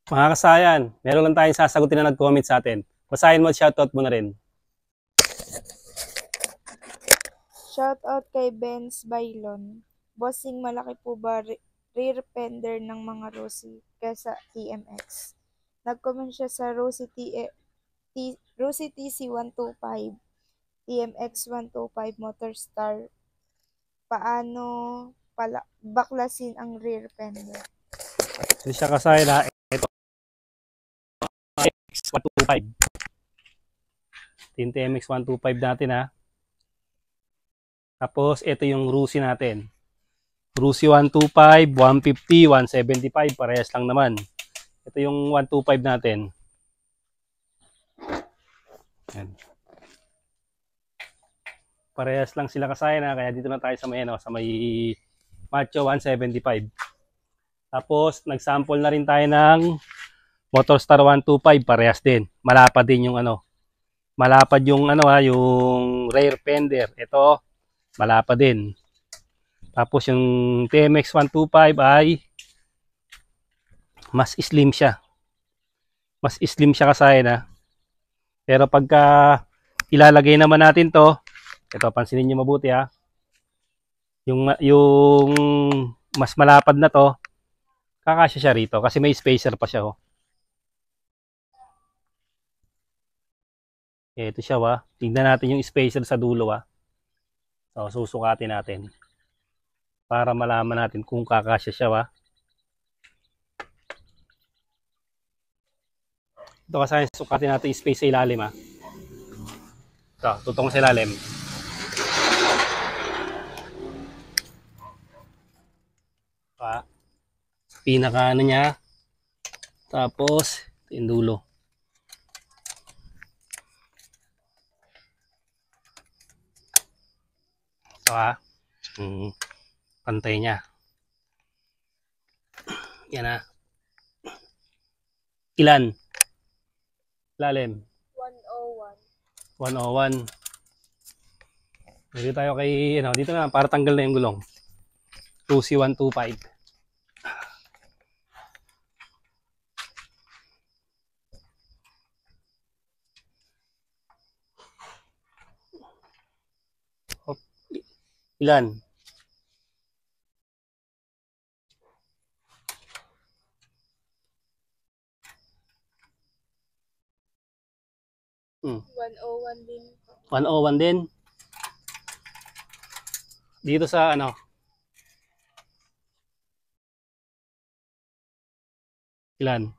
Mga kasayan, meron lang tayong sasagutin na nag-comment sa atin. Basahin mo at shoutout mo na rin. Shoutout kay Benz Bailon. Bossing, malaki po ba rear fender ng mga Rossi kesa TMX? Nag-comment siya sa Rossi TC125, TMX 125 Motorstar. Paano baklasin ang rear fender? Hindi siya kasayan na ito. TMX125. Yung TMX125 natin ha. Tapos ito yung Rusi natin. Rusi 125, 150, 175. Parehas lang naman. Ito yung 125 natin. Yan. Parehas lang sila kasayan ha. Kaya dito na tayo sa may, sa may Macho 175. Tapos nag-sample na rin tayo ng Motorstar 125. Parehas din. Malapad din yung malapad yung yung rear fender. Ito malapad din. Tapos yung TMX 125 ay mas slim siya. Mas slim siya kasayan ha. Pero pagka ilalagay naman natin to, ito pansinin niyo mabuti ha. Yung mas malapad na to, kakasya siya rito kasi may spacer pa siya oh. Ito siya wa. Tingnan natin yung spacer sa dulo wa. So susukatin natin para malaman natin kung kakasya siya wa. Ito kasi sukatin natin yung space sa ilalim ha. Ito, tutong sa ilalim. Pinaka niya. Tapos yung dulo. Ito ha. Pantay niya. Yan ha. Ilan? Lalim. 101. 101. Dito tayo kay dito na para tanggal na yung gulong. 2C125. Ilan? Hmm. 101 din. 101 din. Dito sa ilan?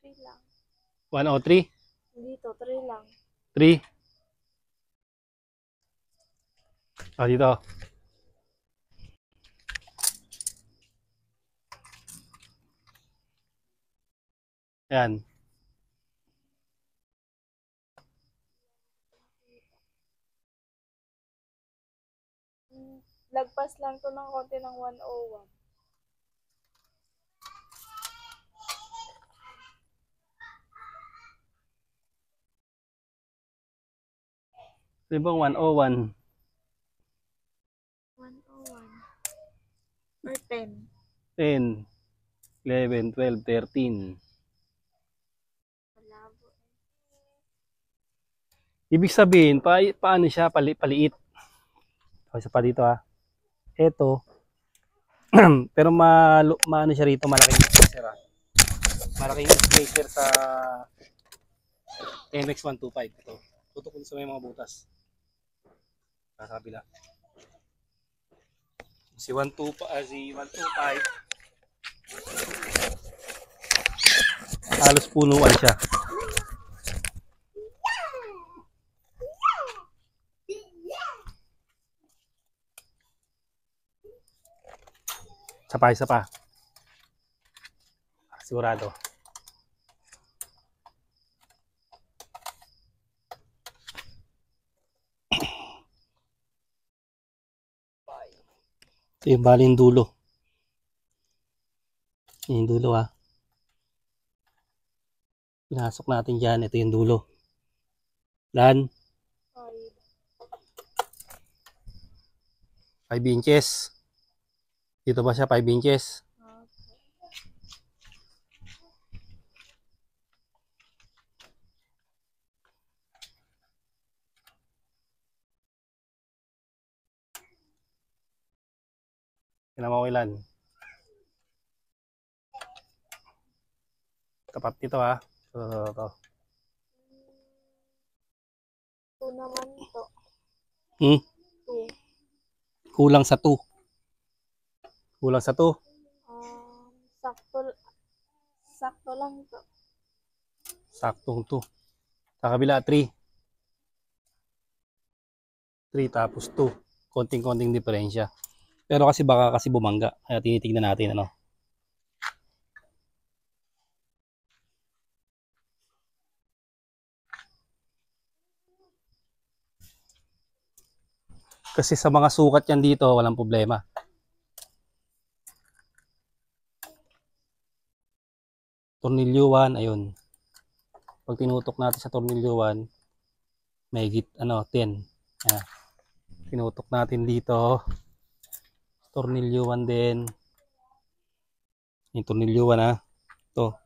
3 lang. 103? Dito, 3 lang. 3? Oh, dito. Ayan. Lagpas lang to ng konti ng 101. Di ba 101? 101. Or 10. 10, 11, 12, 13. Ibig sabihin, paano siya paliit? Isa pa dito ha. Ito. Pero maano siya rito, malaking spacer ha. Malaking spacer sa MX125. Ito. Tutukon sa may mga butas. Sa kabila. Si 125, halos punuan siya. Isa pa. Sigurado. Ito yung baling dulo. Yung dulo ha. Pinasok natin dyan. Ito yung dulo. Lan? 5 inches. Dito ba siya 5 inches? Tingnan mo ilan. Tapat dito ha. Ito. 2 naman to. 2. 2. Kulang sa 2. Kulang sa 2. Sakto lang to. Saktong 2. Sa kabila 3. 3 tapos 2. Konting-konting diferensya. Pero kasi baka kasi bumangga. Kaya tinitignan natin ano. Kasi sa mga sukat yan dito, walang problema. Tornilyo 1, ayun. Pag tinutok natin sa tornilyo 1, may 10. Ayan. Tinutok natin dito. Tornilyo 1 din. Yung tornilyo 1 ha. Ito.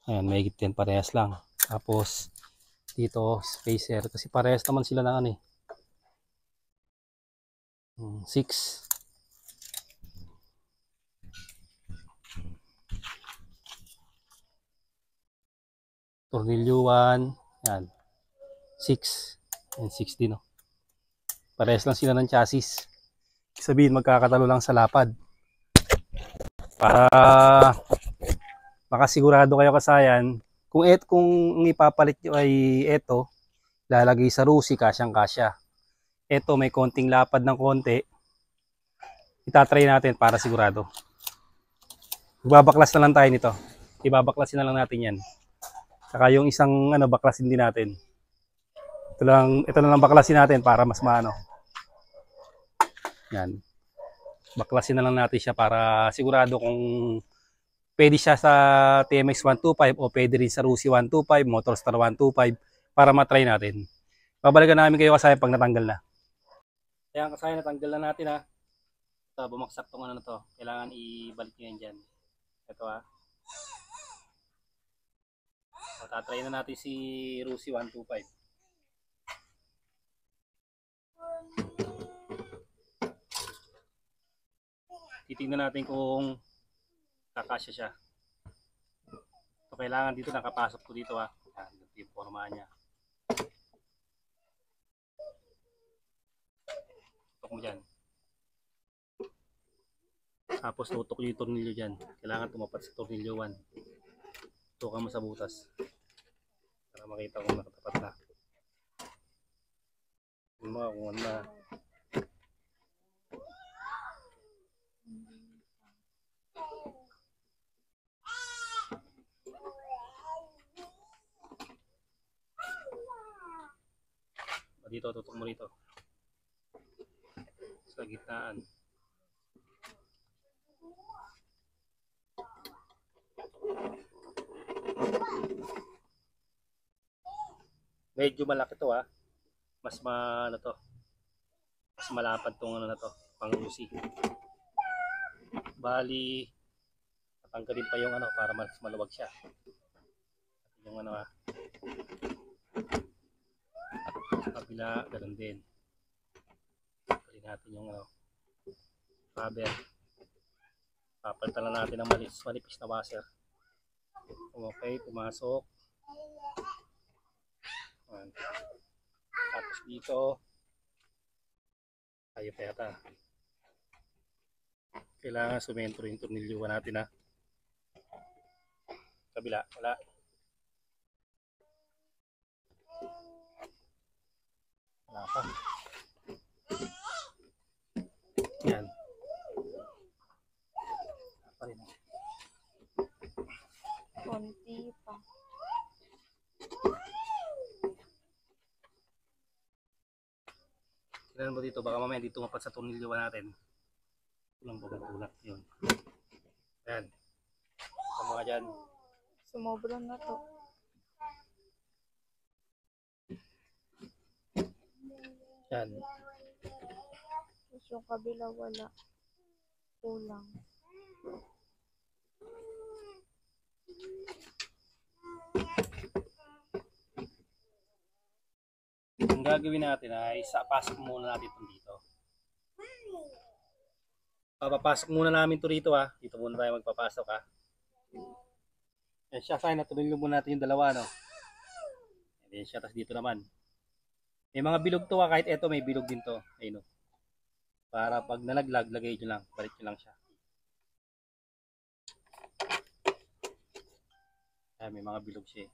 Ayan, may 10 parehas lang. Tapos, dito, spacer. Kasi parehas naman sila ng ano eh. 6. Tornilyo 1. Yan. 6. Yan, 6 din oh. Parehas lang sila ng chassis. Sabihin, magkakatalo lang sa lapad. Para makasigurado kayo kasayan, kung ipapalit nyo ay ito, lalagay sa rusi, kasyang-kasya. Ito, may konting lapad ng konti. Itatry natin para sigurado. Babaklas na lang tayo nito. Ibabaklasin na lang natin yan. Saka yung isang baklasin din natin. Ito na lang baklasin natin para mas maano. Yan. Baklasin na lang natin siya para sigurado kung pwede siya sa TMX 125 o pwede rin sa Rusi 125, Motorstar 125 para matry natin. Babalikan namin kayo kasaya pag natanggal na. Kaya kasaya natanggal na natin ha. Ito, bumaksak tong ano na to. Kailangan ibalik nyo yan dyan. Ito ha. So, tatry na natin si Rusi 125. Titingnan natin kung kakasya siya. So, kailangan dito nakapasok ko dito ha. Yan, yung forma niya. Tutok mo dyan. Tapos tutok yung tornilyo dyan. Kailangan tumapat sa tornilyo 1. Tukan mo sa butas. Para makita kung nakatapat na. Yung mga kung ano na. Dito, tutok mo rito. Sa gitnaan. Medyo malaki to ha. Mas to. Mas malapad tong ano na to, pang-Rusi. Bali tatanggalin pa yung para mas maluwag siya. Yung ha. Sa kabila, ganun din. Tanggalin natin yung rubber. Papalitan lang natin ng manipis na washer. Okay, pumasok. Ayan. Tapos dito, tayo pa yata. Kailangan sumentro yung tornilyo natin ha. Kabila, wala. Wala pa. Yan. Pa rin. Konti pa. Tignan mo dito, baka mamaya dito mapat sa tornilyo natin. Kulang tulak yun. Ayan. Sa mga dyan. Sumobra na to. Yan. Yung kabila wala. Kulang. Ang gagawin natin ay pasok muna natin ito dito. Papapasok muna namin ito rito ha. Dito muna tayo magpapasok ha. Yan siya, sana tuloy muna natin yung dalawa no. Yan siya, tapos dito naman. May mga bilog to ha, kahit eto may bilog din to. Ayun no. Para pag nalaglag, lagay nyo lang. Balik nyo lang siya. Ayan, may mga bilog siya eh.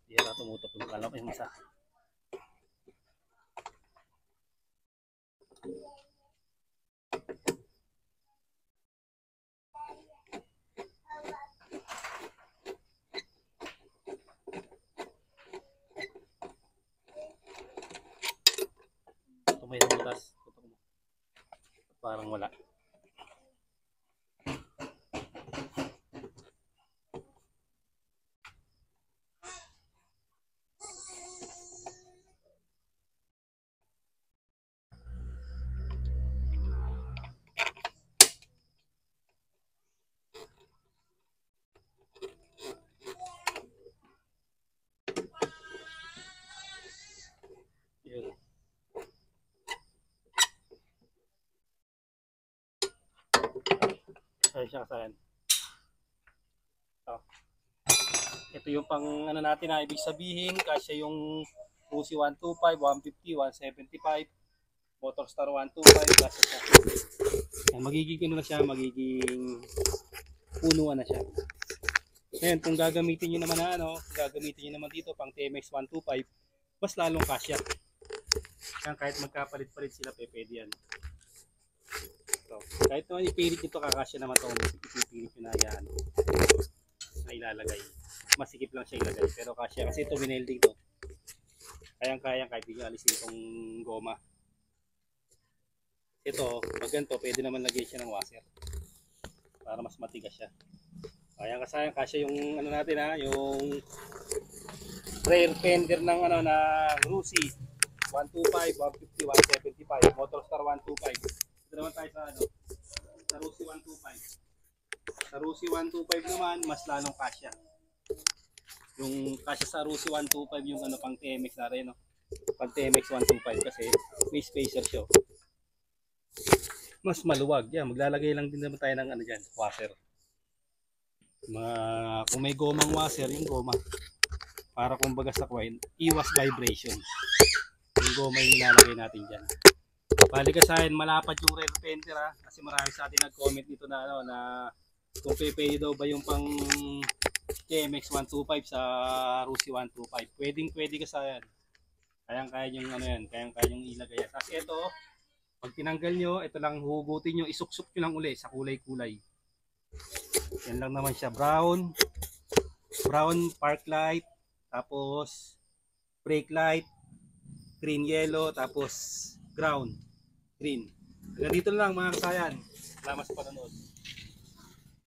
Yan, tumutok yung alam yung isa. Ito may butas. Parang wala. Yun. Ayun siya kasayan. Ito yung pang ano natin na ibig sabihin kasi yung Rusi 125, 150, 175, Motorstar 125 kasi siya. Yan, magiging ano na siya, magiging punuan na siya. Ngayon, kung gagamitin nyo naman na ano, gagamitin nyo naman dito pang TMX 125, mas lalong kasya. Yan, kahit magkapalit-palit sila, pwede yan. So, kahit naman ipilit nyo ito, kakasya naman ito kung ipipilit nyo na yan na ilalagay. Masikip lang siya ilagay, pero kasya kasi ito winelding to. Kayang-kayang kahit hindi alisin itong goma. Ito, pag ganito, pwede naman lagay siya ng washer para mas matigas siya. Kaya kasya yung ano natin ha, yung rear fender ng ano na Rusi 125, 150, 175, Motorstar 125. Ito naman tayo sa ano, sa Rusi 125. Sa Rusi 125 naman, mas lalong kasya. Yung kasya sa Rusi 125 yung ano pang TMX na rin, no? Pang TMX 125 kasi may spacer siya. Mas maluwag. Yan, maglalagay lang din naman tayo ng ano diyan, washer. Kung may gomang washer, yung goma para kumbaga sa coin, iwas vibration. Yung goma yung ilalagay natin diyan. Balik ka sa akin, malapad yung rear fender ha, kasi marami sa atin nag-comment dito na ano na kung pwede daw ba yung pang TMX 125 sa Rusi 125. Pwede ka sa yan. Kayang-kaya yung ano yan, kayang-kaya yung ilagay yan. Tapos ito, pag tinanggal nyo, ito lang hugutin nyo, isuksok nyo lang uli sa kulay-kulay. Yan lang naman siya, brown park light, tapos brake light, green yellow, tapos ground green. Hanggang dito lang mga kasayan. Salamat sa panonood.